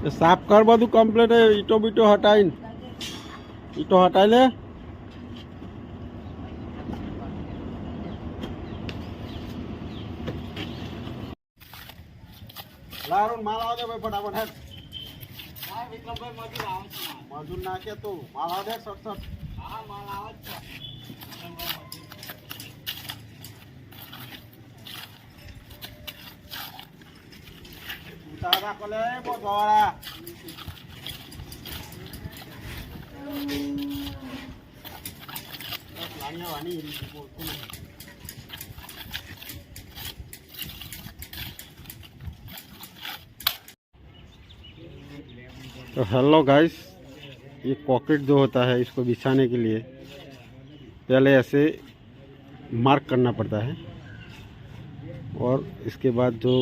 साफ कर बधु कम्प्लीट है। ईटो बीटो हटाई ईटो हटाई ले लारुन माल आवे भाई फटाफट है मजूर नाखे तो माल आवे सट सट हां माल आवे છે उतारा कोले बहुत बड़ा लानिया वानी तो हेलो गाइस, ये पॉकेट जो होता है इसको बिछाने के लिए पहले ऐसे मार्क करना पड़ता है और इसके बाद जो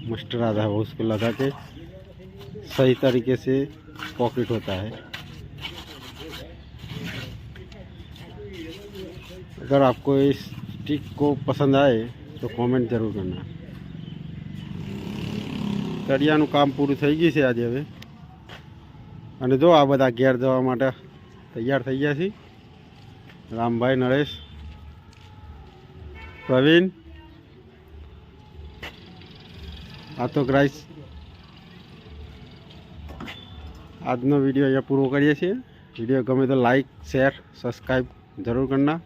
मस्टर आता है वो उसको लगा के सही तरीके से पॉकेट होता है। अगर आपको इस स्टिक को पसंद आए तो कमेंट जरूर करना। तरियाનું કામ પૂરું થઈ ગયું છે આજે હવે અને જો આ બધા ઘેર જવા માટે તૈયાર થઈ ગયા છે। રામભાઈ, નરેશ, પ્રવીણ। આ તો ગાઈસ આજનો વિડીયો અહીંયા પૂરો કરીએ છીએ। વિડીયો ગમે તો લાઈક, શેર, સબસ્ક્રાઈબ જરૂર કરના।